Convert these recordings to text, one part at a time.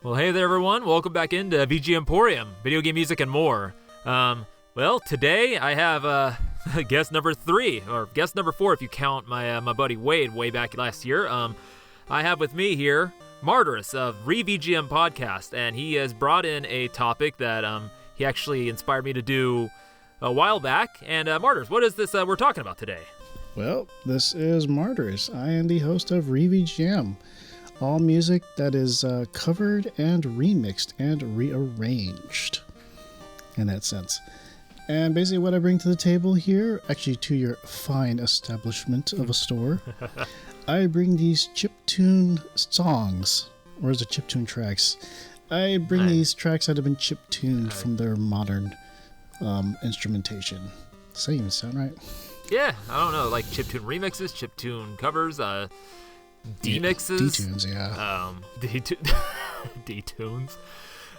Well, hey there, everyone. Welcome back into VGMporium, video game music and more. Well, today I have guest number 3, or guest number 4 if you count my buddy Wade way back last year. I have with me here Martyrus of RE-VGM podcast, and he has brought in a topic that he actually inspired me to do a while back. And Martyrus, what is this we're talking about today? Well, this is Martyrus. I am the host of RE-VGM. All music that is covered and remixed and rearranged in that sense. And basically what I bring to the table here, actually to your fine establishment of a store, I bring these chiptune songs, or is it chiptune tracks? I bring these tracks that have been chiptuned from their modern instrumentation. Does that even sound right? Yeah, I don't know, like chiptune remixes, chiptune covers, D-mixes? D-tunes, yeah. D-tunes.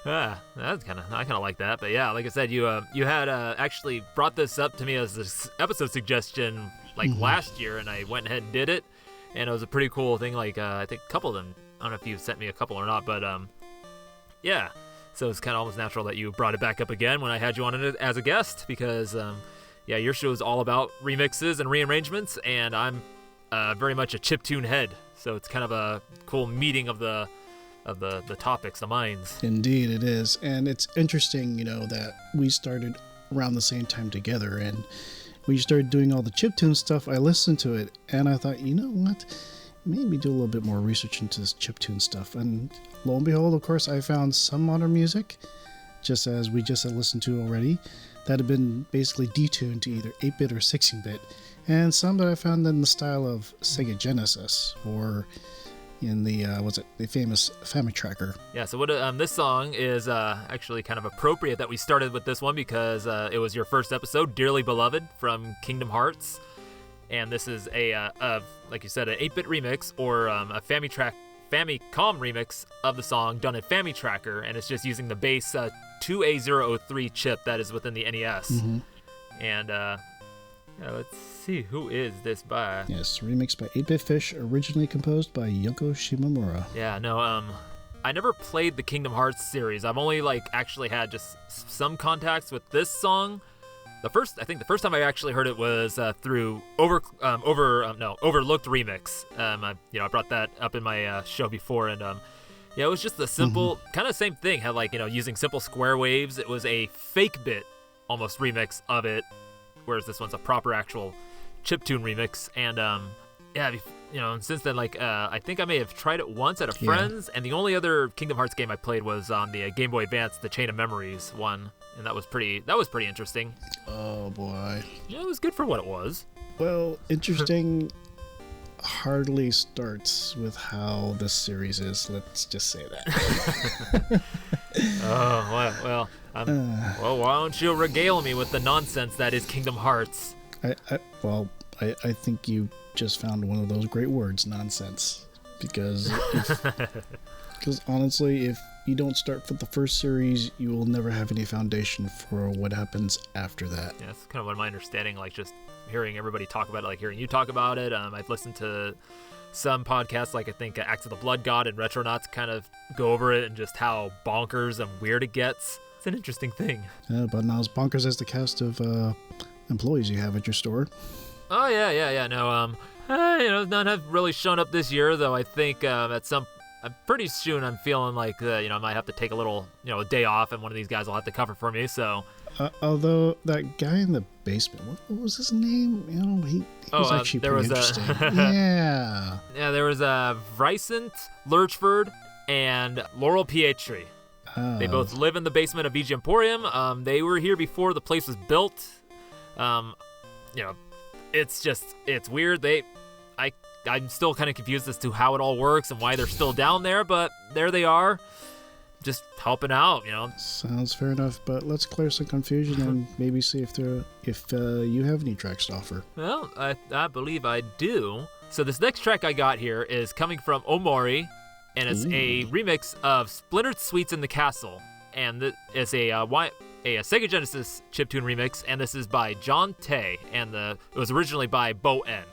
That's I kind of like that. But yeah, like I said, you had actually brought this up to me as this episode suggestion last year, and I went ahead and did it, and it was a pretty cool thing. Like I think a couple of them, I don't know if you sent me a couple or not, but yeah. So it's kind of almost natural that you brought it back up again when I had you on it as a guest, because yeah, your show is all about remixes and rearrangements, and I'm very much a chiptune head. So it's kind of a cool meeting of the topics, the minds. Indeed, it is. And it's interesting, that we started around the same time together, and we started doing all the chiptune stuff. I listened to it, and I thought, you know what? Maybe do a little bit more research into this chiptune stuff. And lo and behold, of course, I found some modern music, just as we just had listened to already, that had been basically detuned to either 8-bit or 16-bit. And some that I found in the style of Sega Genesis, or in the the famous Family Tracker. Yeah. So what this song is actually kind of appropriate that we started with this one, because it was your first episode, Dearly Beloved from Kingdom Hearts, and this is a like you said, an 8-bit remix, or a Famicom remix of the song done in Family Tracker, and it's just using the base 2A003 chip that is within the NES. Mm-hmm. And yeah, let's see, who is this by? Yes, remixed by 8-Bit Fish, originally composed by Yoko Shimomura. Yeah, no, I never played the Kingdom Hearts series. I've only actually had just some contacts with this song. I think the first time I actually heard it was through Overlooked Remix. I brought that up in my show before, and it was just a simple kind of same thing. Had using simple square waves. It was a fake bit almost remix of it, whereas this one's a proper actual chiptune remix. And and since then, I think I may have tried it once at a friend's, and the only other Kingdom Hearts game I played was on the Game Boy Advance, the Chain of Memories one, and that was pretty interesting. Oh boy. Yeah, it was good for what it was. Well, interesting hardly starts with how this series is. Let's just say that. Well, why don't you regale me with the nonsense that is Kingdom Hearts? I think you just found one of those great words, nonsense. Because honestly, if you don't start with the first series, you will never have any foundation for what happens after that. Yeah, that's kind of what my understanding, just hearing everybody talk about it, hearing you talk about it. I've listened to some podcasts, I think Acts of the Blood God and Retronauts kind of go over it and just how bonkers and weird it gets. It's an interesting thing. But not as bonkers as the cast of employees you have at your store. Oh, yeah. No, none have really shown up this year, though I think pretty soon I'm feeling I might have to take a little, a day off, and one of these guys will have to cover for me, so. Although that guy in the basement, what was his name? He was actually pretty interesting. Yeah. Yeah, there was Vrysant Lurchford and Laurel Pietri. They both live in the basement of VGMporium. They were here before the place was built. It's weird. I'm still kind of confused as to how it all works and why they're still down there, but there they are, just helping out, Sounds fair enough, but let's clear some confusion and maybe see if you have any tracks to offer. Well, I believe I do. So this next track I got here is coming from Omori, and it's a remix of Splintered Sweets in the Castle, and it's a Sega Genesis chiptune remix, and this is by John Tay, and it was originally by Bo N.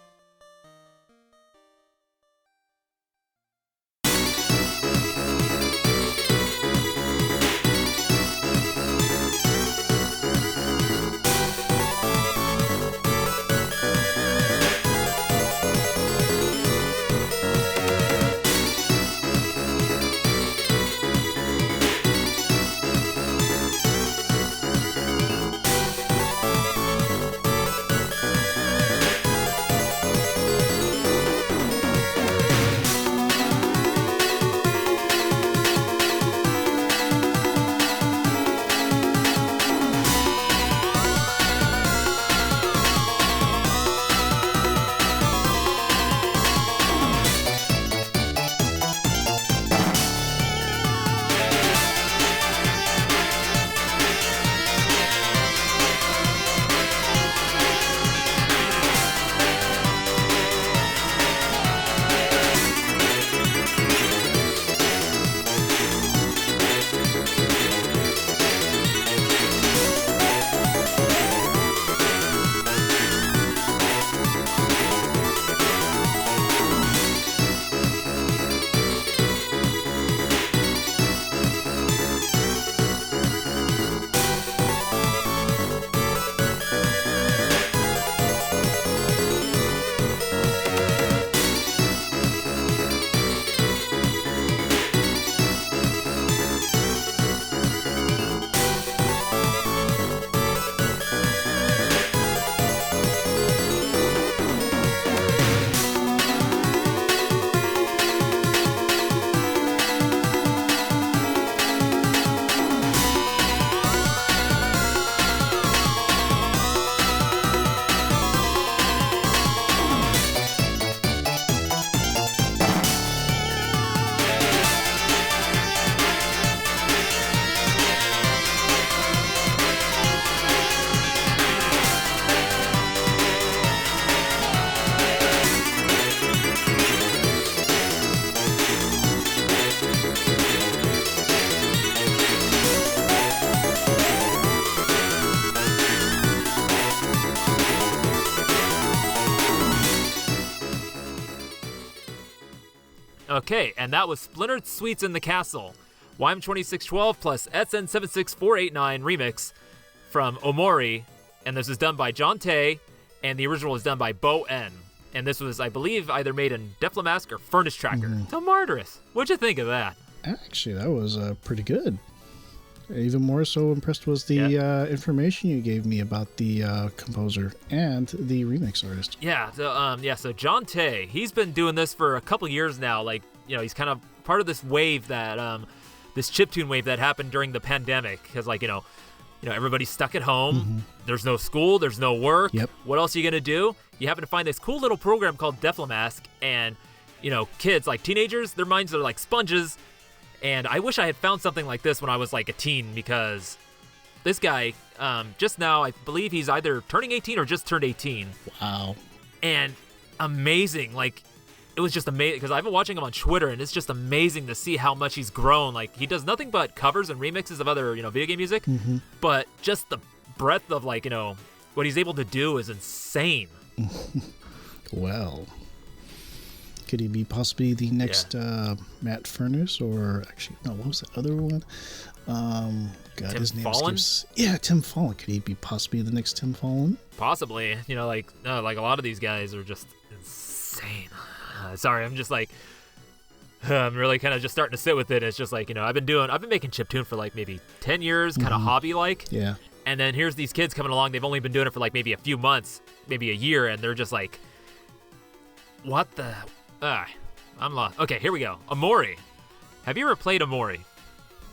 Okay, and that was Splintered Sweets in the Castle, YM2612 plus SN76489 remix from Omori, and this was done by John Tay, and the original was done by Bo N. And this was, I believe, either made in Deflamask or Furnace Tracker. So Martyrus, what'd you think of that? Actually, that was pretty good. Even more so impressed was the information you gave me about the composer and the remix artist. Yeah, so John Tay, he's been doing this for a couple years now. Like, you know, he's kind of part of this wave that, this chiptune wave that happened during the pandemic. Because, like, you know, everybody's stuck at home. There's no school, there's no work. Yep. What else are you gonna do? You happen to find this cool little program called Deflamask, and, you know, kids, like teenagers, their minds are like sponges. And I wish I had found something like this when I was like a teen, because this guy, just now, I believe he's either turning 18 or just turned 18. Wow. And amazing. Like, it was just amazing, because I've been watching him on Twitter, and it's just amazing to see how much he's grown. Like, he does nothing but covers and remixes of other, you know, video game music. But just the breadth of, like, you know, what he's able to do is insane. Well, could he be possibly the next Matt Furnace, or actually, no, what was the other one? God, Tim his name Fallon? Yeah, Tim Fallon. Could he be possibly the next Tim Fallon? Possibly. You know, like a lot of these guys are just insane. Sorry, I'm just like, I'm really kind of just starting to sit with it. It's just like, you know, I've been making chiptune for like maybe 10 years, kind of hobby-like. Yeah. And then here's these kids coming along. They've only been doing it for like maybe a few months, maybe a year, and they're just like, what the... I'm lost. Okay, here we go. Omori. Have you ever played Omori?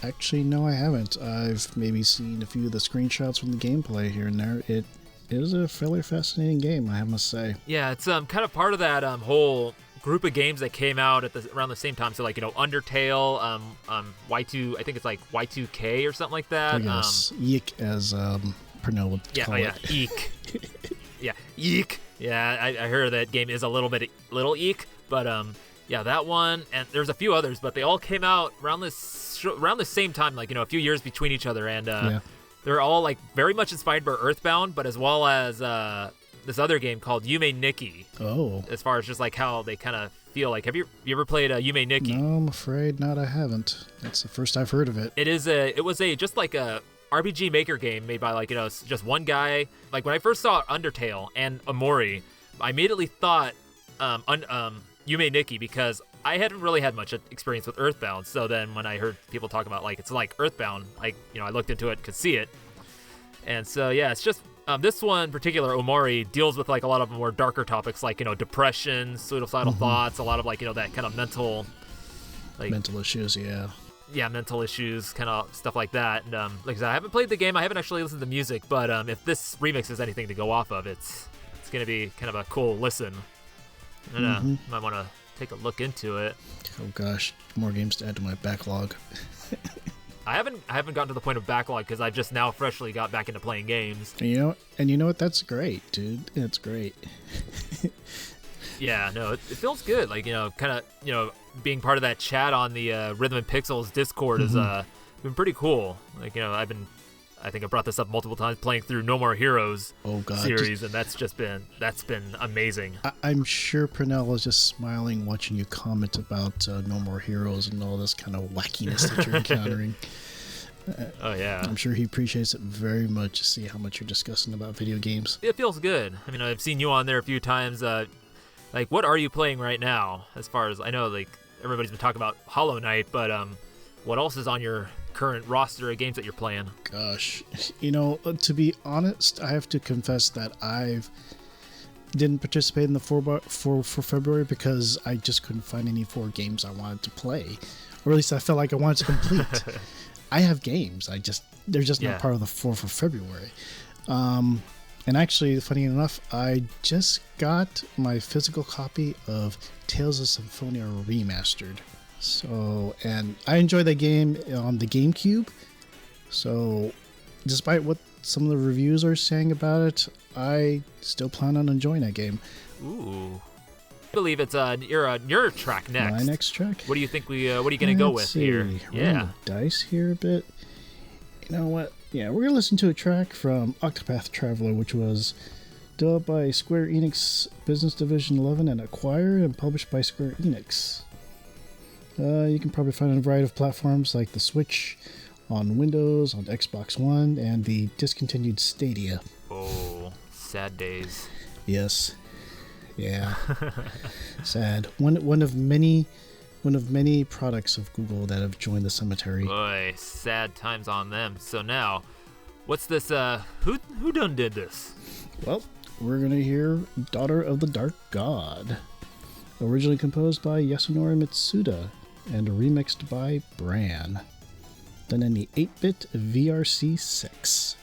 Actually, no, I haven't. I've maybe seen a few of the screenshots from the gameplay here and there. It is a fairly fascinating game, I must say. Yeah, it's kind of part of that whole group of games that came out at around the same time. So, like, you know, Undertale, Y2, I think it's like Y2K or something like that. Yes, Yeek, as Pernell would call it. Eek. Yeah, Eek. Yeah, I heard that game is a little eek, but yeah, that one, and there's a few others, but they all came out around the same time, like, you know, a few years between each other, and they're all like very much inspired by Earthbound, but as well as this other game called Yume Nikki. Oh. As far as just like how they kind of feel like. Have you ever played Yume Nikki? No, I'm afraid not. I haven't. That's the first I've heard of it. It was just like a RPG Maker game made by, like, you know, just one guy. Like, when I first saw Undertale and Omori, I immediately thought Yume Nikki, because I hadn't really had much experience with Earthbound. So then when I heard people talk about, like, it's like Earthbound, I looked into it, could see it. And so, yeah, it's just this one in particular, Omori, deals with, like, a lot of more darker topics, like, you know, depression, suicidal thoughts, a lot of, like, you know, that kind of mental issues, yeah, mental issues, kind of stuff like that. And like I said, I haven't played the game, I haven't actually listened to the music, but if this remix is anything to go off of, it's gonna be kind of a cool listen. And might want to take a look into it. Oh gosh, more games to add to my backlog. I haven't gotten to the point of backlog, because I've just now freshly got back into playing games. And you know what? That's great, dude. It's great. Yeah, no, it feels good. Like, you know, kind of, you know, being part of that chat on the Rhythm and Pixels Discord has been pretty cool. Like, you know, I think I brought this up multiple times, playing through No More Heroes series, and that's been amazing. I'm sure Pernell is just smiling watching you comment about No More Heroes and all this kind of wackiness that you're encountering. Oh yeah, I'm sure he appreciates it very much to see how much you're discussing about video games. It feels good. I mean, I've seen you on there a few times. Like, what are you playing right now? As far as I know, like, everybody's been talking about Hollow Knight, but what else is on your current roster of games that you're playing? Gosh, you know, to be honest, I have to confess that I've didn't participate in the for February because I just couldn't find any 4 games I wanted to play, or at least I felt like I wanted to complete. I have games, they're just not part of the 4 for February. And actually, funny enough, I just got my physical copy of Tales of Symphonia Remastered. So, and I enjoyed that game on the GameCube. So, despite what some of the reviews are saying about it, I still plan on enjoying that game. Ooh. I believe it's your track next. My next track? What do you think what are you going to go with here? Yeah. Dice here a bit. You know what? Yeah, we're going to listen to a track from Octopath Traveler, which was developed by Square Enix Business Division 11 and acquired and published by Square Enix. You can probably find it on a variety of platforms like the Switch, on Windows, on Xbox One, and the discontinued Stadia. Oh, sad days. Yes. Yeah. Sad. One of many products of Google that have joined the cemetery. Boy, sad times on them. So now, what's this? Who done did this? Well, we're gonna hear "Daughter of the Dark God," originally composed by Yasunori Mitsuda and remixed by Bran. Done in the 8-bit VRC6.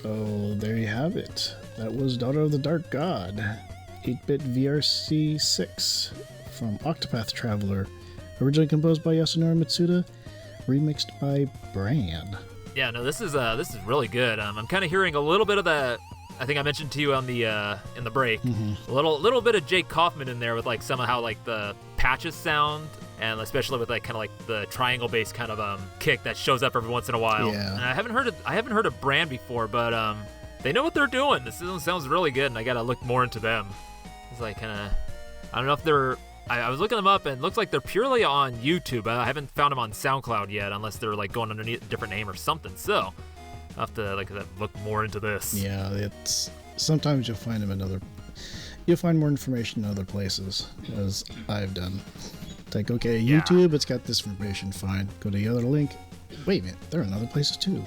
So there you have it. That was Daughter of the Dark God, 8-bit VRC6 from Octopath Traveler, originally composed by Yasunori Mitsuda, remixed by Bran. Yeah, no, this is really good. I'm kind of hearing a little bit of the, I think I mentioned to you on the in the break, a little bit of Jake Kaufman in there with like somehow like the patches sound, and especially with like kind of like the triangle bass kind of kick that shows up every once in a while. Yeah. And I haven't heard of Brand before, but they know what they're doing. This sounds really good, and I gotta look more into them. It's like kind of, I don't know if they're. I was looking them up, and it looks like they're purely on YouTube. I haven't found them on SoundCloud yet, unless they're like going underneath a different name or something. So I'll have to look more into this. Yeah, it's sometimes you'll find more information in other places, as I've done. It's like, okay, YouTube, it's got this information, fine. Go to the other link. Wait a minute, they're in other places too.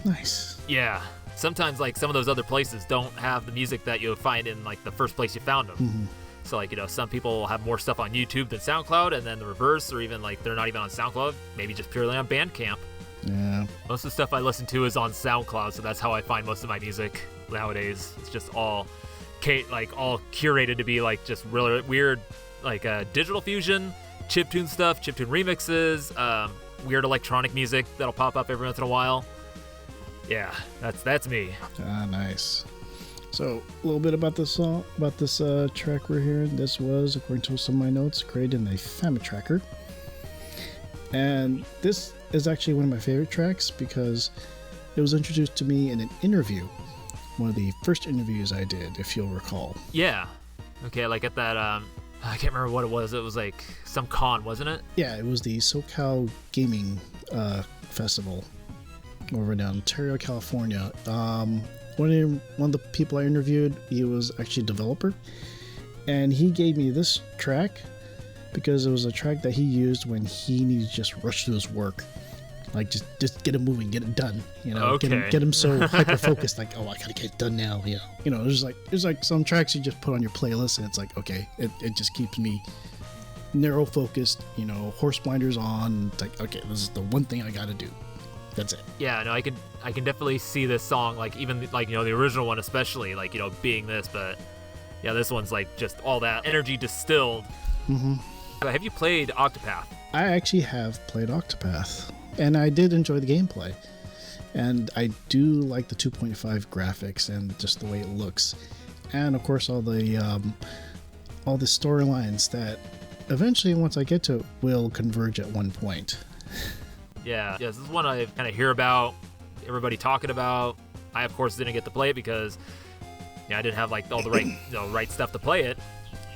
Nice. Yeah. Sometimes like some of those other places don't have the music that you'll find in like the first place you found them. So like, some people have more stuff on YouTube than SoundCloud, and then the reverse, or even like they're not even on SoundCloud, maybe just purely on Bandcamp. Yeah. Most of the stuff I listen to is on SoundCloud, so that's how I find most of my music nowadays. It's just all curated to be like just really weird, like digital fusion, chiptune stuff, chiptune remixes, weird electronic music that'll pop up every once in a while. Yeah, that's me. Nice. So, a little bit about this song, about this track we're hearing. This was, according to some of my notes, created in a FamiTracker. And this is actually one of my favorite tracks because it was introduced to me in an interview. One of the first interviews I did, if you'll recall. Yeah. Okay, like at that, I can't remember what it was. It was like some con, wasn't it? Yeah, it was the SoCal Gaming Festival over in Ontario, California. One of the people I interviewed, he was actually a developer, and he gave me this track because it was a track that he used when he needed to just rush through his work, like just get it moving, get it done, Okay. get him so hyper focused, like, oh, I gotta get it done now, there's like some tracks you just put on your playlist, and it's like, okay, it just keeps me narrow focused, horse blinders on. It's like, okay, this is the one thing I gotta do. That's it. Yeah, no, I can definitely see this song, like even like the original one especially, like being this, but yeah, this one's like just all that energy distilled. So have you played Octopath? I actually have played Octopath, and I did enjoy the gameplay, and I do like the 2.5 graphics and just the way it looks, and of course all the storylines that eventually, once I get to it, will converge at one point. Yeah, this is one I kind of hear about, everybody talking about. I, of course, didn't get to play it because I didn't have like all the right right stuff to play it.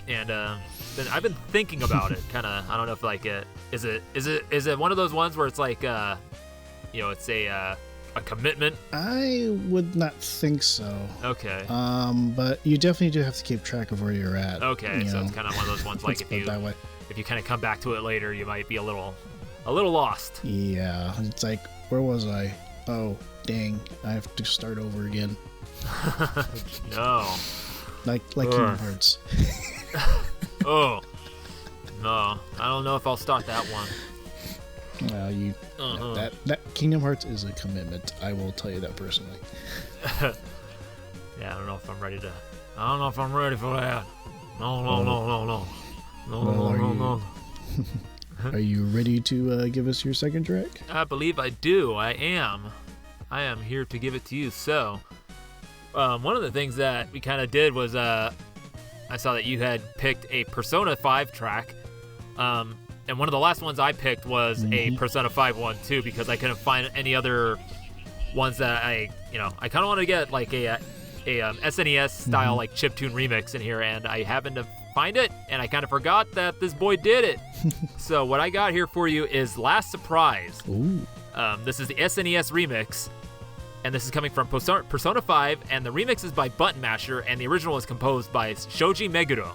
And I've been thinking about it, kind of. I don't know if like is it one of those ones where it's like it's a commitment? I would not think so. Okay. But you definitely do have to keep track of where you're at. Okay, so it's kind of one of those ones like if you kind of come back to it later, you might be a little lost. Yeah, it's like, where was I? Oh, dang, I have to start over again. No. Like Kingdom Hearts. Oh. No, I don't know if I'll start that one. Well, that Kingdom Hearts is a commitment. I will tell you that personally. Yeah, I don't know if I'm ready for that. No. Are you ready to give us your second track? I believe I do. I am here to give it to you. So, one of the things that we kind of did was I saw that you had picked a Persona 5 track. And one of the last ones I picked was a Persona 5 one too, because I couldn't find any other ones that I kind of want to get like a SNES style like chiptune remix in here, and I happened to find it, and I kind of forgot that this boy did it. So what I got here for you is Last Surprise. Ooh. This is the SNES remix, and this is coming from Persona 5, and the remix is by Button Masher, and the original was composed by Shoji Meguro.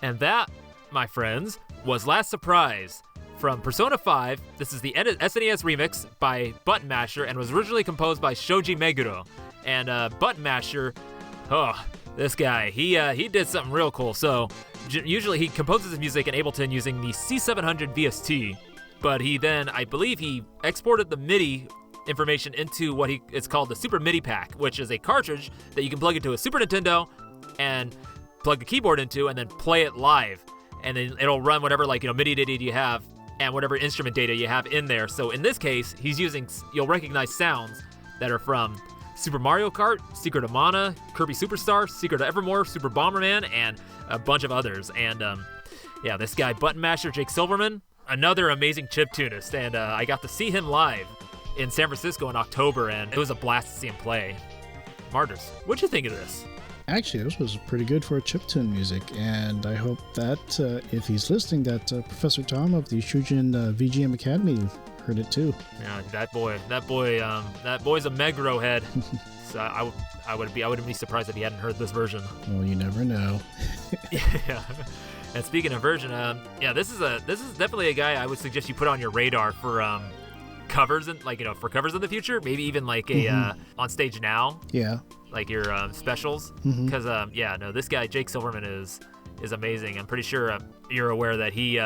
And that, my friends, was Last Surprise from Persona 5. This is the SNES remix by Button Masher and was originally composed by Shoji Meguro. And Button Masher, this guy, he did something real cool. So usually he composes his music in Ableton using the C700 VST, but he then, I believe he exported the MIDI information into it's called the Super MIDI Pack, which is a cartridge that you can plug into a Super Nintendo and plug the keyboard into and then play it live. And then it'll run whatever MIDI data you have and whatever instrument data you have in there. So in this case, you'll recognize sounds that are from Super Mario Kart, Secret of Mana, Kirby Superstar, Secret of Evermore, Super Bomberman, and a bunch of others. And this guy, Button Masher Jake Silverman, another amazing chiptunist, and I got to see him live in San Francisco in October, and it was a blast to see him play. Martyrus, what'd you think of this? Actually, this was pretty good for chiptune music, and I hope that if he's listening, that Professor Tom of the Shujin VGM Academy heard it too. Yeah, that boy's a Meguro head. So I wouldn't be surprised if he hadn't heard this version. Well, you never know. Yeah. And speaking of version, this is definitely a guy I would suggest you put on your radar for covers and for covers in the future. Maybe even a on stage now. Yeah. Like your specials, because this guy Jake Silverman is amazing. I'm pretty sure you're aware that he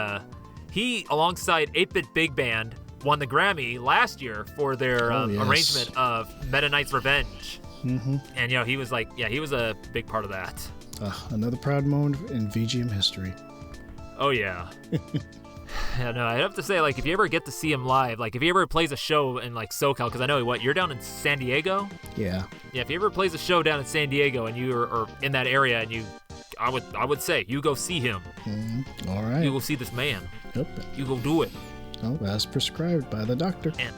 alongside 8-Bit Big Band won the Grammy last year for their arrangement of Meta Knight's Revenge. And he was a big part of that. Another proud moment in VGM history. Oh yeah. Yeah, no, I have to say, if you ever get to see him live, if he ever plays a show in SoCal, because I know you're down in San Diego. Yeah. Yeah, if he ever plays a show down in San Diego and you are in that area, and I would say you go see him. All right. You go see this man. Yep. You go do it. Oh, as prescribed by the doctor. And,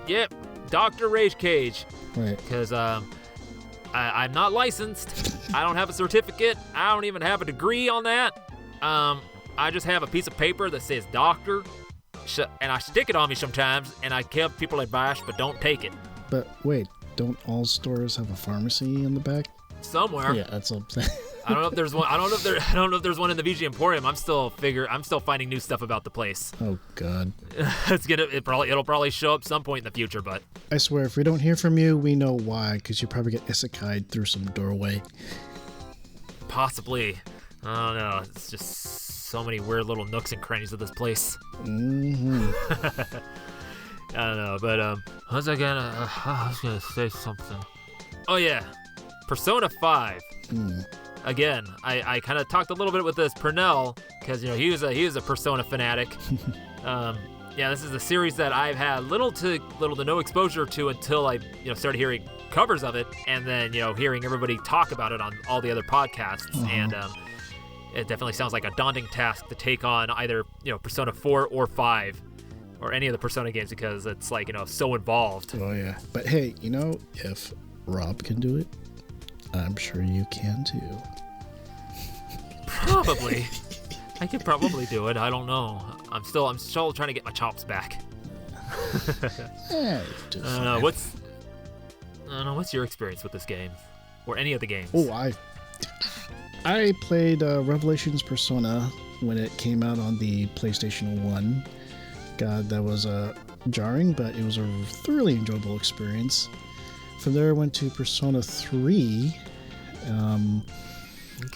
yep, Dr. Rage Cage. Right. Because I'm not licensed. I don't have a certificate. I don't even have a degree on that. I just have a piece of paper that says doctor, and I stick it on me sometimes, and I give people advice, but don't take it. But wait, don't all stores have a pharmacy in the back? Somewhere. Yeah, that's what I'm saying. I don't know if there's one. I don't know if there's one in the VGMporium. I'm still finding new stuff about the place. Oh God. It'll probably show up some point in the future, but I swear, if we don't hear from you, we know why. Because you probably get isekai'd through some doorway. Possibly. I don't know. It's just so many weird little nooks and crannies of this place. I don't know, but I was gonna say something. Oh yeah, Persona 5. Again, I kind of talked a little bit with this Purnell because he was a Persona fanatic. This is a series that I've had little to no exposure to until I started hearing covers of it, and then hearing everybody talk about it on all the other podcasts. And it definitely sounds like a daunting task to take on either Persona 4 or 5 or any of the Persona games, because it's so involved. Oh yeah, but hey, if Rob can do it, I'm sure you can too. Probably. I could probably do it. I don't know. I'm still trying to get my chops back. I don't know. What's your experience with this game, or any of the games? Oh, I played Revelations Persona when it came out on the PlayStation 1. God, that was jarring, but it was a thoroughly enjoyable experience. From there, I went to Persona 3. I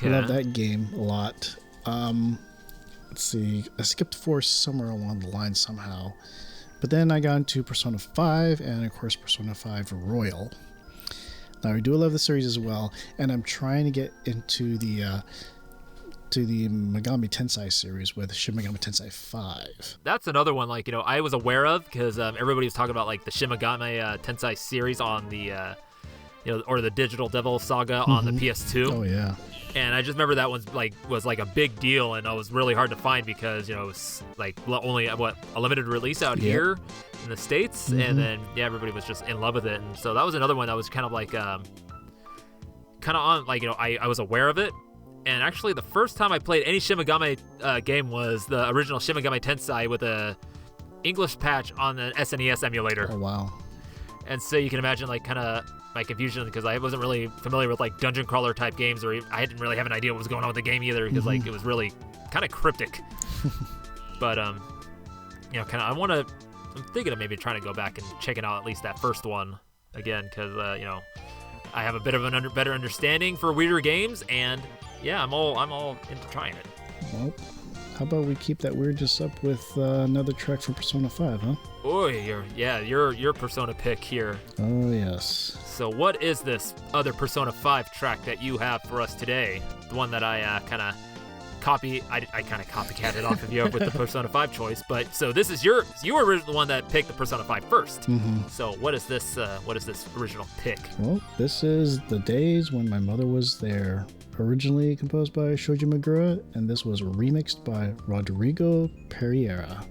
love that game a lot. Let's see, I skipped 4 somewhere along the line somehow. But then I got into Persona 5, and of course Persona 5 Royal. Now, I do love the series as well, and I'm trying to get into the Megami Tensei series with Shin Megami Tensei 5. That's another one I was aware of, because everybody was talking about the Shin Megami Tensei series on the or the Digital Devil Saga on the PS2. Oh yeah. And I just remember that one was a big deal, and it was really hard to find because it was only a limited release out here in the States, and then everybody was just in love with it, and so that was another one that was kind of on I was aware of it. And actually, the first time I played any Shin Megami game was the original Shin Megami Tensei with a English patch on the SNES emulator. Oh wow! And so you can imagine my confusion because I wasn't really familiar with like dungeon crawler type games, or I didn't really have an idea what was going on with the game either because like it was really kind of cryptic. But you know, I'm thinking of maybe trying to go back and checking out at least that first one again because you know, I have a bit of an better understanding for weirder games, and yeah, I'm all into trying it. Well, how about we keep that weirdness up with another track from Persona 5, huh? Oh, your Persona pick here. Oh, yes. So what is this other Persona 5 track that you have for us today? The one that I kind of copycatted off of you with the Persona 5 choice, but so this is you were the one that picked the Persona 5 first. Mm-hmm. So what is this original pick? Well, this is The Days When My Mother Was There. Originally composed by Shoji Megura, and this was remixed by Rodrigo Pereira.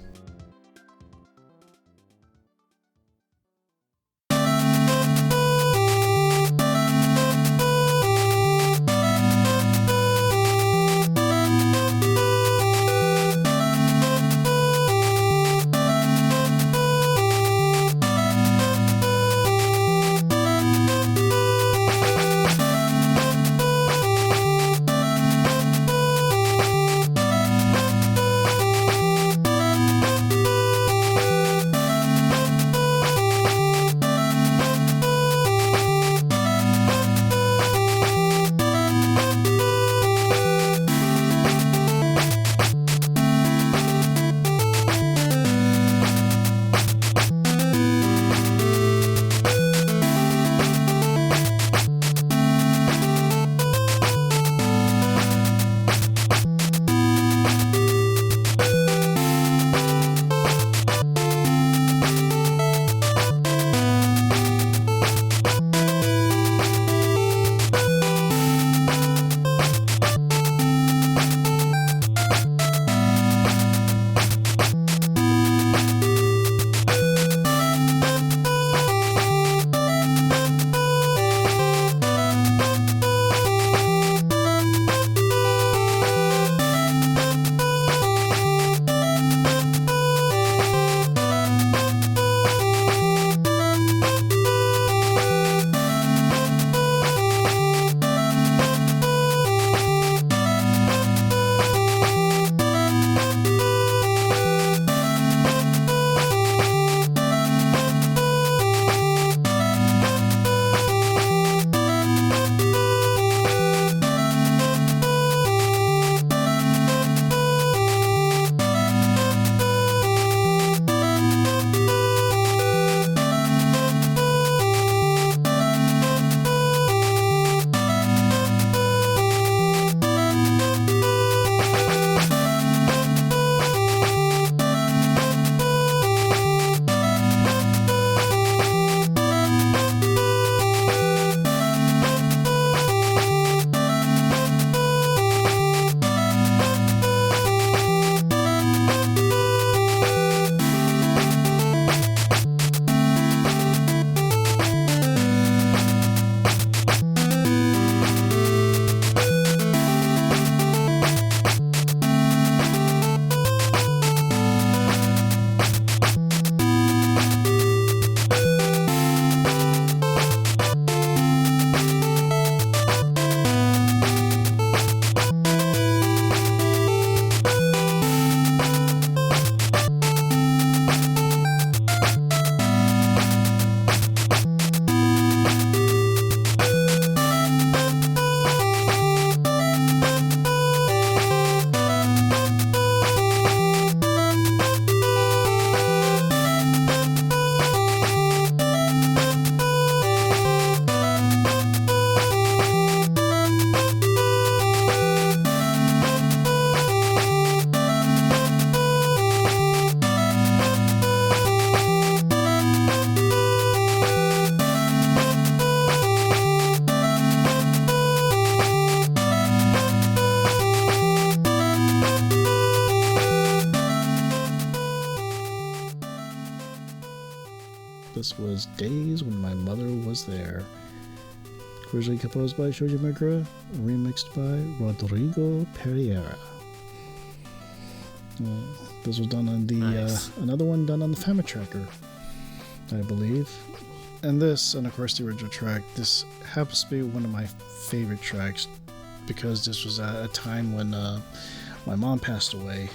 This was Days When My Mother Was There. Originally composed by Shoji Megura, remixed by Rodrigo Pereira. This was done on the nice. another one done on the Famitracker, I believe. and this, and of course the original track, this happens to be one of my favorite tracks because this was at a time when my mom passed away,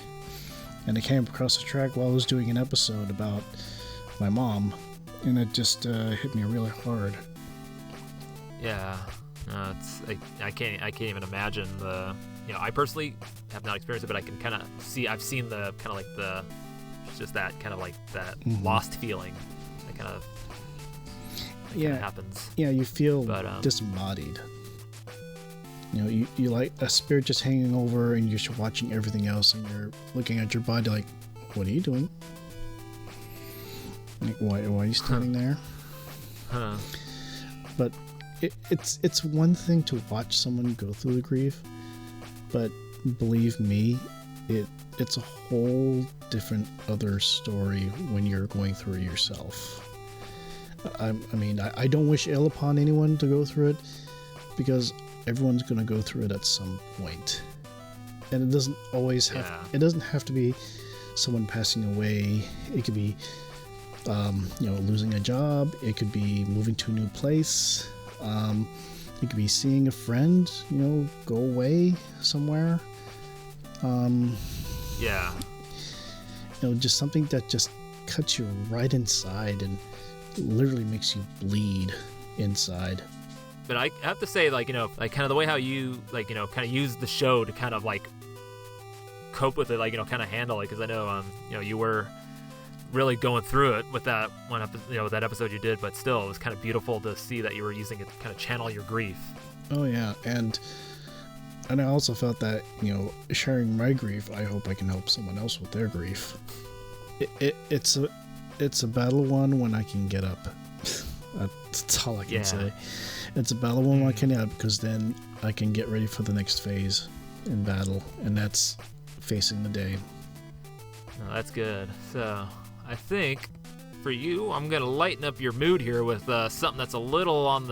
and I came across the track while I was doing an episode about my mom, and it just hit me really hard. Yeah, I can't even imagine the. I personally have not experienced it, but I can kind of see. I've seen the kind of like the, just that kind of like that lost feeling. That kind of. Happens. Yeah, you feel disembodied. You like a spirit just hanging over, and you're just watching everything else, and you're looking at your body like, what are you doing? Like, why are you standing there? Huh. But it's one thing to watch someone go through the grief, but believe me, it's a whole different other story when you're going through it yourself. I mean, I don't wish ill upon anyone to go through it, because everyone's going to go through it at some point. And it doesn't always have, it doesn't have to be someone passing away. It could be, losing a job. It could be moving to a new place. It could be seeing a friend, go away somewhere. Just something that just cuts you right inside and literally makes you bleed inside. But I have to say, like kind of the way how you, kind of use the show to kind of, like, cope with it, kind of handle it, because I know, you were really going through it with that one episode, that episode you did, but still, it was kind of beautiful to see that you were using it to kind of channel your grief. Oh, yeah, and I also felt that, sharing my grief, I hope I can help someone else with their grief. It's a battle one when I can get up. That's all I can say. It's a battle one when I can get up, because then I can get ready for the next phase in battle, and that's facing the day. Oh, that's good. So I think for you, I'm gonna lighten up your mood here with something that's a little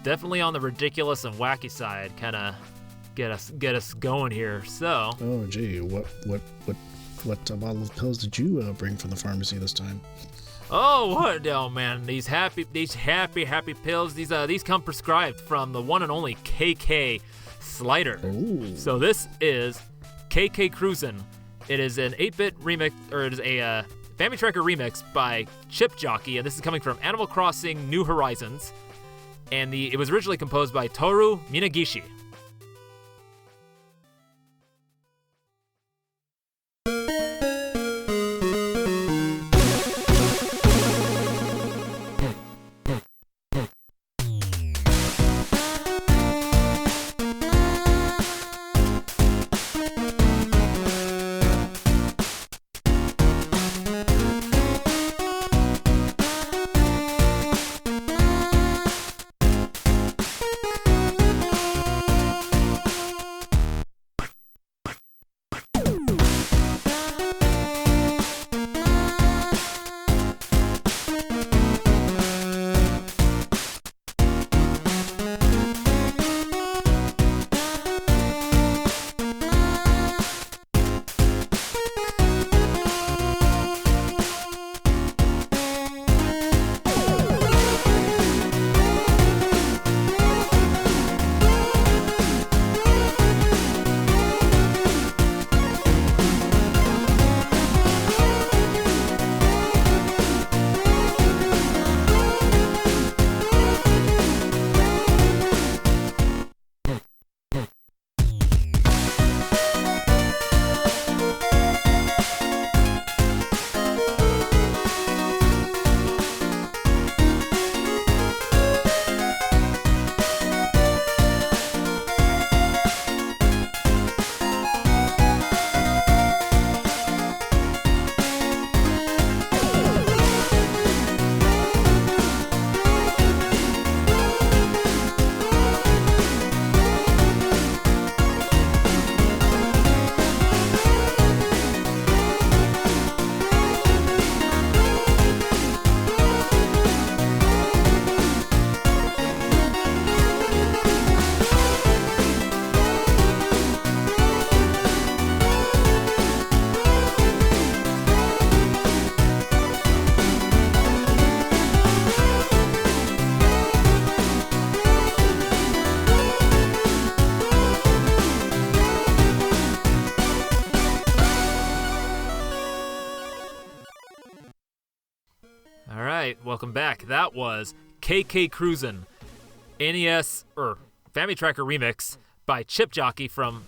definitely on the ridiculous and wacky side. Kind of get us going here. So. Oh gee, what bottle of pills did you bring from the pharmacy this time? Oh, what? Oh man, these happy pills. These come prescribed from the one and only KK Slider. Ooh. So this is KK Cruisin'. It is an 8-bit remix, or it is a Family Tracker remix by Chip Jockey, and this is coming from Animal Crossing New Horizons. And it was originally composed by Toru Minagishi. welcome back. That was KK Cruisin', NES or Family Tracker remix by Chip Jockey from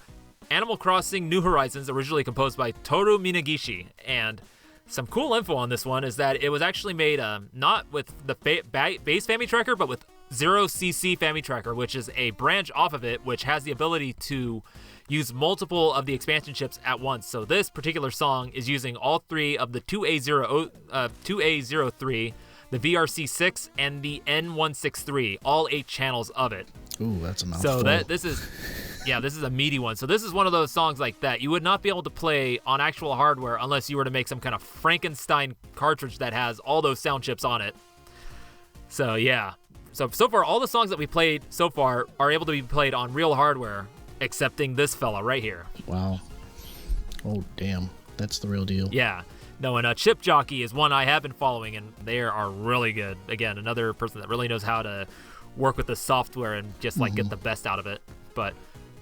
Animal Crossing New Horizons, originally composed by Toru Minagishi. And some cool info on this one is that it was actually made not with the base Family Tracker, but with 0cc Family Tracker, which is a branch off of it, which has the ability to use multiple of the expansion chips at once. So this particular song is using all three of the 2A03, the VRC6, and the N163, all 8 channels of it. Ooh, that's a mouthful. So this is a meaty one. So this is one of those songs like that you would not be able to play on actual hardware unless you were to make some kind of Frankenstein cartridge that has all those sound chips on it. So yeah. So far, all the songs that we played so far are able to be played on real hardware, excepting this fella right here. Wow. Oh, damn. That's the real deal. Yeah. No, and Chip Jockey is one I have been following, and they are really good. Again, another person that really knows how to work with the software and just like get the best out of it. But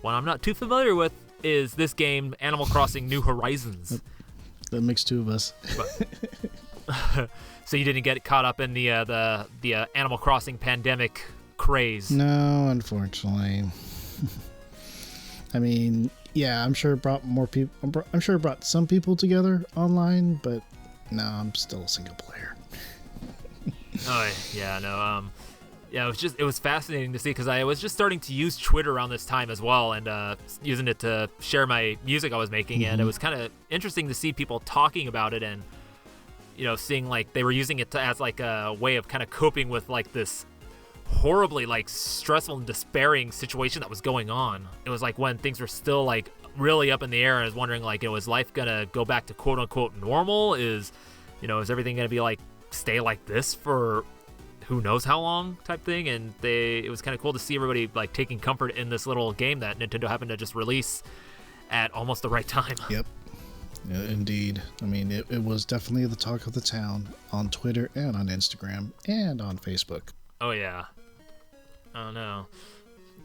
one I'm not too familiar with is this game, Animal Crossing New Horizons. That makes two of us. So you didn't get caught up in the Animal Crossing pandemic craze? No, unfortunately. I mean, yeah, I'm sure it brought more people. I'm sure it brought some people together online, but no, I'm still a single player. Oh yeah, no. Yeah, it was fascinating to see because I was just starting to use Twitter around this time as well, and using it to share my music I was making, and it was kind of interesting to see people talking about it, and seeing like they were using it as like a way of kind of coping with like this horribly like stressful and despairing situation that was going on. It was like when things were still like really up in the air, and I was wondering like, is life gonna go back to quote unquote normal? Is everything gonna be like stay like this for who knows how long type thing? And it was kind of cool to see everybody like taking comfort in this little game that Nintendo happened to just release at almost the right time. Yep. Yeah, indeed. I mean, it was definitely the talk of the town on Twitter and on Instagram and on Facebook. Oh yeah. Oh no.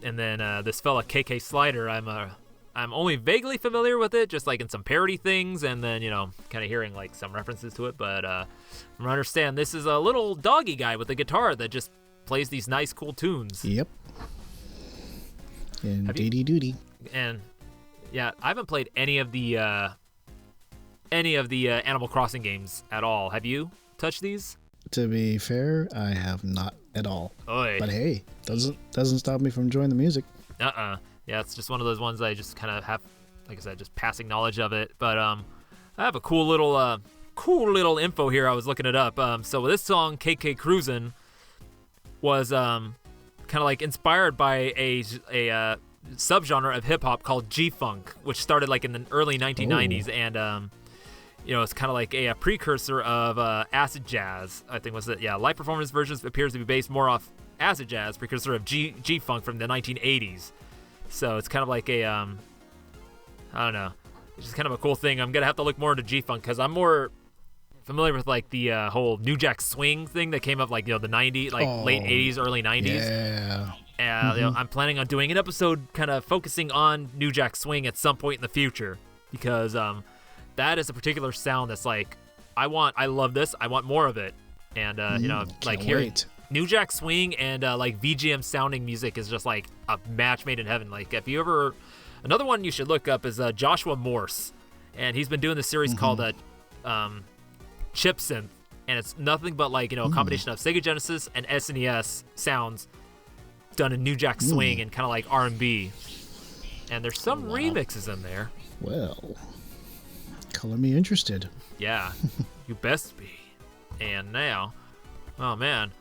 And then this fella KK Slider, I'm only vaguely familiar with it, just like in some parody things, and then kind of hearing like some references to it. But from what I understand, this is a little doggy guy with a guitar that just plays these nice, cool tunes. Yep. And duty. And yeah, I haven't played any of the Animal Crossing games at all. Have you touched these? To be fair, I have not at all. Oy. But hey, doesn't stop me from enjoying the music. Yeah, it's just one of those ones I just kind of have, like I said, just passing knowledge of it. But I have a cool little info here. I was looking it up. So this song, KK Cruisin', was kind of like inspired by a subgenre of hip hop called G-Funk, which started like in the early 1990s. And it's kind of like a precursor of acid jazz. I think was it. Yeah, live performance versions appears to be based more off acid jazz, precursor of G-Funk from the 1980s. So it's kind of like a, I don't know, it's just kind of a cool thing. I'm gonna have to look more into G-Funk because I'm more familiar with like the whole New Jack Swing thing that came up like the 90s, like late 80s, early 90s. Yeah. I'm planning on doing an episode kind of focusing on New Jack Swing at some point in the future because that is a particular sound that's like I love this. I want more of it, and like hearing New Jack Swing and like VGM sounding music is just like a match made in heaven. Like if you ever, another one you should look up is Joshua Morse, and he's been doing this series called Chip Synth, and it's nothing but like a combination of Sega Genesis and SNES sounds done in New Jack Swing and kind of like R&B, and there's some remixes in there. Well, color me interested. Yeah, you best be. And now, oh man,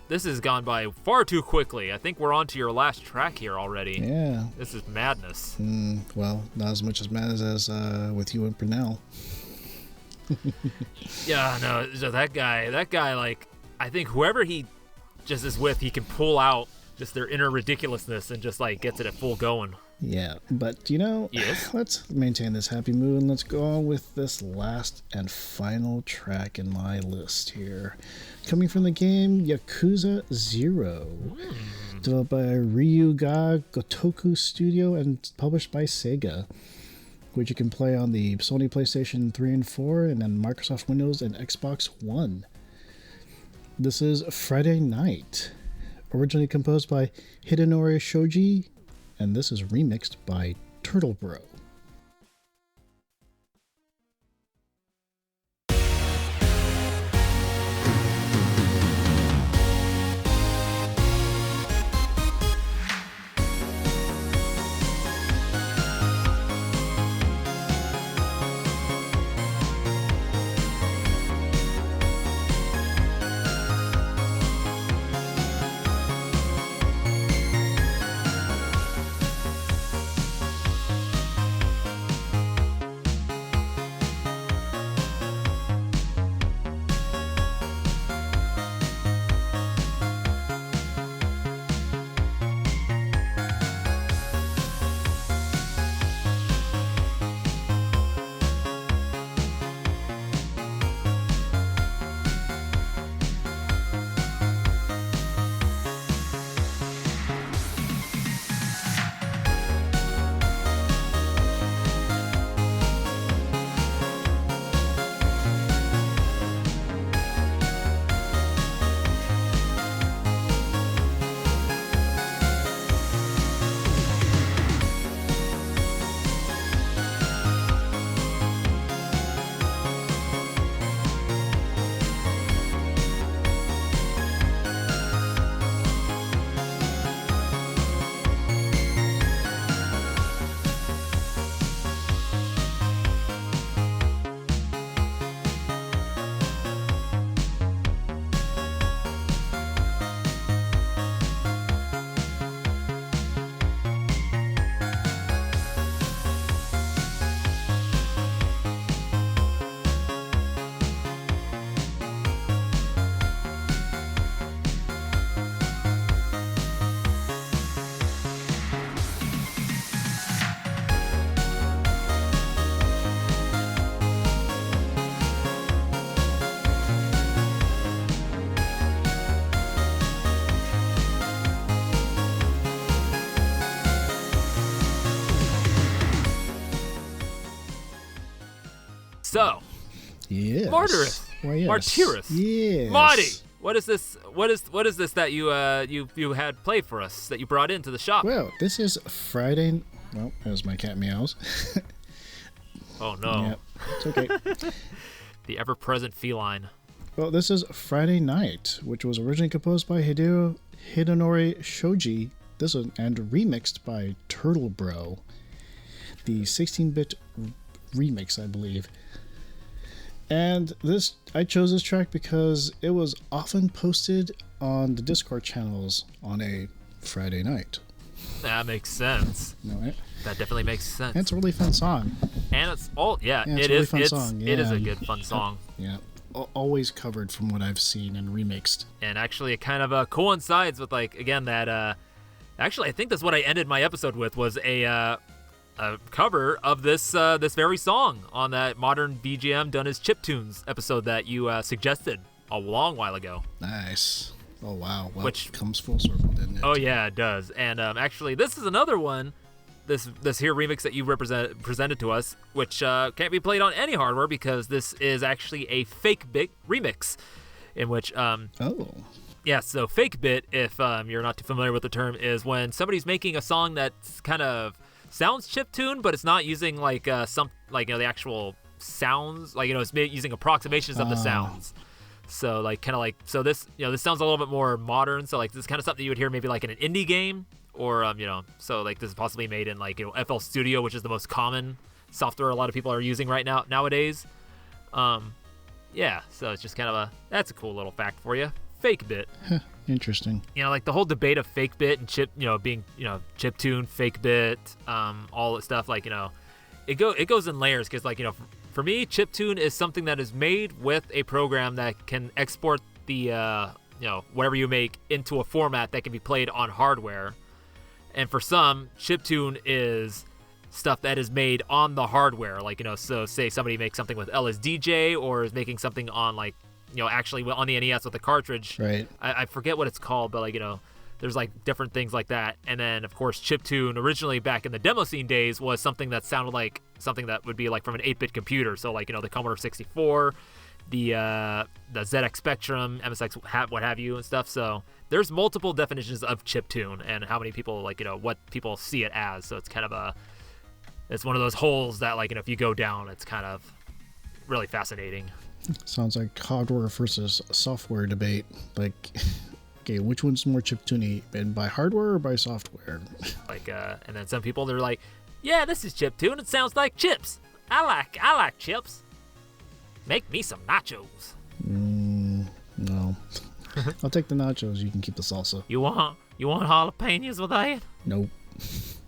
this has gone by far too quickly. I think we're on to your last track here already. Yeah. This is madness. Well, not as much as madness as with you and Purnell. Yeah, no, so that guy, like, I think whoever he just is with, he can pull out just their inner ridiculousness and just like gets it at full going. Yeah, but yes? Let's maintain this happy mood and let's go on with this last and final track in my list here. Coming from the game Yakuza 0, developed by Ryuga Gotoku Studio and published by Sega, which you can play on the Sony PlayStation 3 and 4 and then Microsoft Windows and Xbox One. This is Friday Night, originally composed by Hidenori Shoji, and this is remixed by Turtle Bro. So, Yes. Martyrus. Why, yes. Martyrus. Yes. Marty, what is this? What is this that you had played for us that you brought into the shop? Well, this is Friday. Well, there's my cat meows. Oh no. Yeah, it's okay. The ever-present feline. Well, this is Friday Night, which was originally composed by Hidenori Shoji. This one and remixed by Turtle Bro, the 16-bit remix, I believe. And I chose this track because it was often posted on the Discord channels on a Friday night. That makes sense. You know it? That definitely makes sense. And it's a really fun song. And it's all It is a really fun song. It is a good fun song. Yeah. Always covered from what I've seen and remixed. And actually, it kind of coincides with again that. Actually, I think that's what I ended my episode with was a cover of this very song on that modern VGM done as Chiptunes episode that you suggested a long while ago. Nice. Oh wow. Well, Which comes full circle, didn't it? Oh yeah, it does. And actually, this is another one. This here remix that you presented to us, which can't be played on any hardware because this is actually a fake bit remix, in which yeah, so fake bit, if you're not too familiar with the term, is when somebody's making a song that's kind of sounds chiptune, but it's not using the actual sounds, it's using approximations of the sounds. So this this sounds a little bit more modern. So this is kind of something you would hear maybe like in an indie game, or so this is possibly made in FL Studio, which is the most common software a lot of people are using nowadays. Yeah, so it's just kind of that's a cool little fact for you. Fake bit. Interesting. The whole debate of fake bit and being chiptune, fake bit, all that stuff. It goes in layers because for me, chiptune is something that is made with a program that can export the whatever you make into a format that can be played on hardware. And for some, chiptune is stuff that is made on the hardware. So say somebody makes something with LSDJ or is making something on actually on the NES with a cartridge. Right. I forget what it's called, but there's different things like that. And then of course chiptune originally back in the demo scene days was something that sounded like something that would be from an 8-bit computer. So the Commodore 64 the ZX Spectrum, MSX, what have you, and stuff. So there's multiple definitions of chiptune and how many people what people see it as. So it's kind of it's one of those holes that if you go down, it's kind of really fascinating. Sounds like hardware versus software debate. Okay, which one's more chiptuney, and by hardware or by software? And then some people, they're like, yeah, this is chiptune. It sounds like chips. I like chips. Make me some nachos. No. I'll take the nachos. You can keep the salsa. You want jalapenos with that? Nope.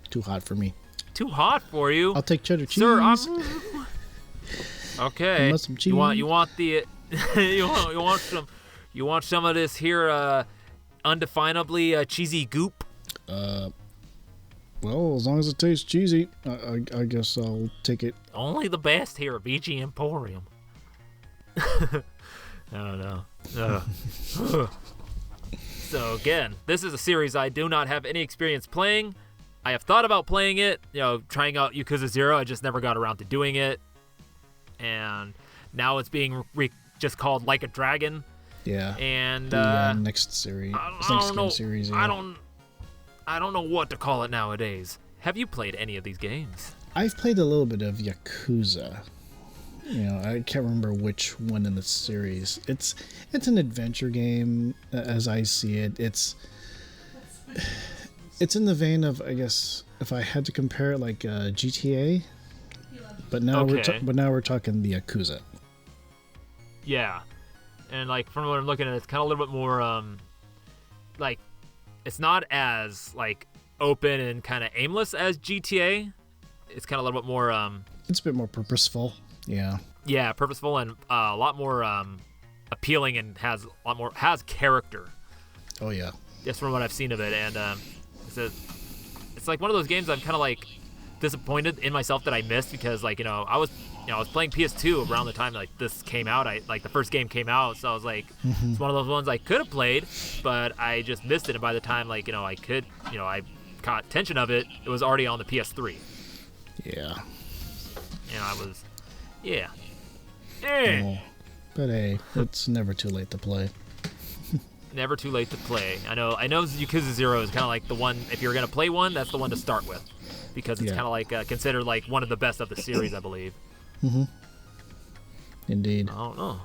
Too hot for me. Too hot for you? I'll take cheddar cheese. Sir, okay. Some cheese. You want the you want some of this here undefinably cheesy goop? Well, as long as it tastes cheesy, I guess I'll take it. Only the best here at VGMporium. I don't know. So again, this is a series I do not have any experience playing. I have thought about playing it, trying out Yakuza 0. I just never got around to doing it. And now it's being just called Like a Dragon. Yeah. And next series. I don't know. Series, yeah. I don't know what to call it nowadays. Have you played any of these games? I've played a little bit of Yakuza. I can't remember which one in the series. It's an adventure game, as I see it. It's in the vein of, I guess, if I had to compare it, like GTA. But now we're talking the Yakuza. Yeah, and from what I'm looking at, it's kind of a little bit more it's not as open and kind of aimless as GTA. It's kind of a little bit more it's a bit more purposeful. Yeah, purposeful and a lot more appealing, and has character. Oh yeah. Just from what I've seen of it, and it's like one of those games I'm kind of disappointed in myself that I missed, because I was playing PS2 around the time this came out. The first game came out, so I was it's one of those ones I could have played, but I just missed it. And by the time I caught attention of it, it was already on the PS3. Yeah. Oh, but hey, it's never too late to play. Never too late to play. I know Yakuza 0 is kind of the one, if you're going to play one, that's the one to start with, because it's kind of considered one of the best of the series, I believe. Mm-hmm. Indeed. I don't know.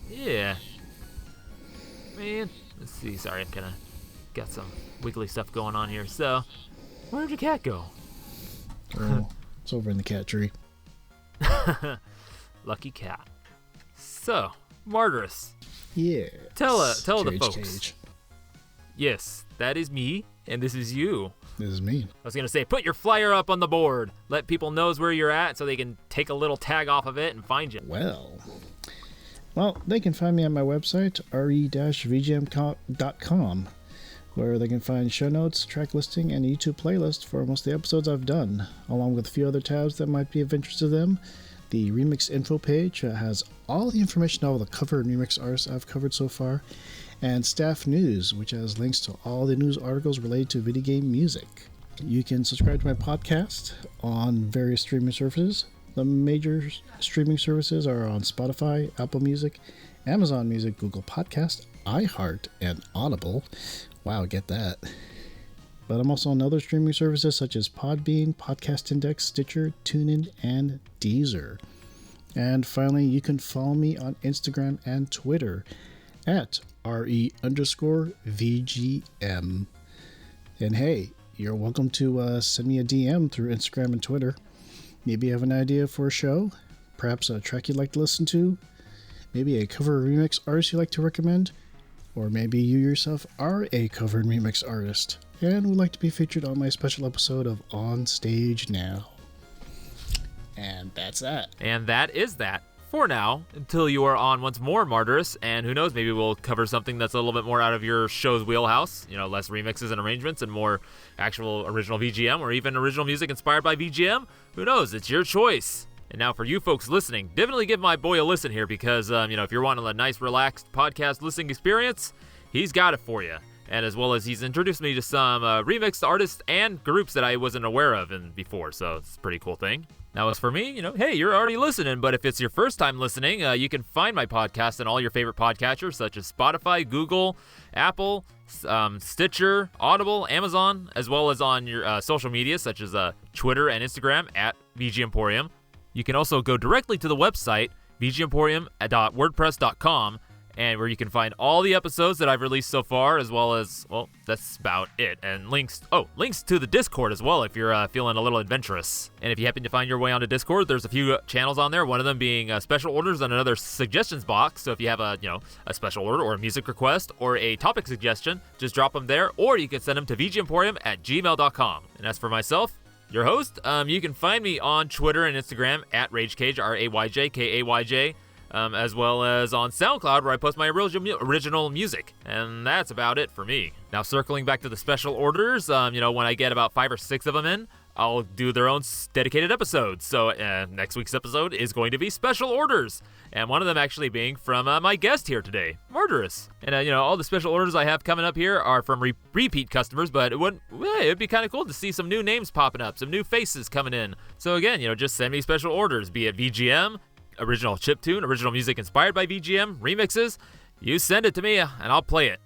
Yeah. Man, let's see. Sorry, I'm kind of got some wiggly stuff going on here. So, where'd your cat go? Oh, it's over in the cat tree. Lucky cat. So, Martyrus. Yeah. Tell the folks. Cage. Yes, that is me, and this is you. This is me. I was going to say, put your flyer up on the board. Let people know where you're at so they can take a little tag off of it and find you. Well, they can find me on my website, re-vgm.com, where they can find show notes, track listing, and YouTube playlist for most of the episodes I've done, along with a few other tabs that might be of interest to them. The remix info page has all the information on all the cover and remix artists I've covered so far, and staff news, which has links to all the news articles related to video game music. You can subscribe to my podcast on various streaming services. The major streaming services are on Spotify, Apple Music, Amazon Music, Google Podcast, iHeart, and Audible. Wow, get that. But I'm also on other streaming services such as Podbean, Podcast Index, Stitcher, TuneIn, and Deezer. And finally, you can follow me on Instagram and Twitter at RE_VGM. And hey, you're welcome to send me a DM through Instagram and Twitter. Maybe you have an idea for a show, perhaps a track you'd like to listen to, maybe a cover or remix artist you'd like to recommend, or maybe you yourself are a cover and remix artist and would like to be featured on my special episode of On Stage Now. And that's that. And that is that. For now, until you are on once more, Martyrus, and who knows, maybe we'll cover something that's a little bit more out of your show's wheelhouse, less remixes and arrangements and more actual original VGM, or even original music inspired by VGM. Who knows? It's your choice. And now for you folks listening, definitely give my boy a listen here, because, if you're wanting a nice, relaxed podcast listening experience, he's got it for you. and as well as he's introduced me to some remixed artists and groups that I wasn't aware of before, so it's a pretty cool thing. Now, as for me, hey, you're already listening, but if it's your first time listening, you can find my podcast on all your favorite podcatchers, such as Spotify, Google, Apple, Stitcher, Audible, Amazon, as well as on your social media, such as Twitter and Instagram at VGMporium. You can also go directly to the website, VGMporium.wordpress.com, and where you can find all the episodes that I've released so far, as well as, well, that's about it. And links to the Discord as well, if you're feeling a little adventurous. And if you happen to find your way onto Discord, there's a few channels on there, one of them being special orders and another suggestions box. So if you have a special order or a music request or a topic suggestion, just drop them there, or you can send them to VGMporium@gmail.com. And as for myself, your host, you can find me on Twitter and Instagram at RageCage, RayJKayj, as well as on SoundCloud, where I post my original music. And that's about it for me. Now, circling back to the special orders, when I get about 5 or 6 of them in, I'll do their own dedicated episodes. So next week's episode is going to be special orders, and one of them actually being from my guest here today, Martyrus. And all the special orders I have coming up here are from repeat customers, but it'd be kind of cool to see some new names popping up, some new faces coming in. So again, just send me special orders, be it VGM, original chiptune, original music inspired by VGM, remixes. You send it to me and I'll play it.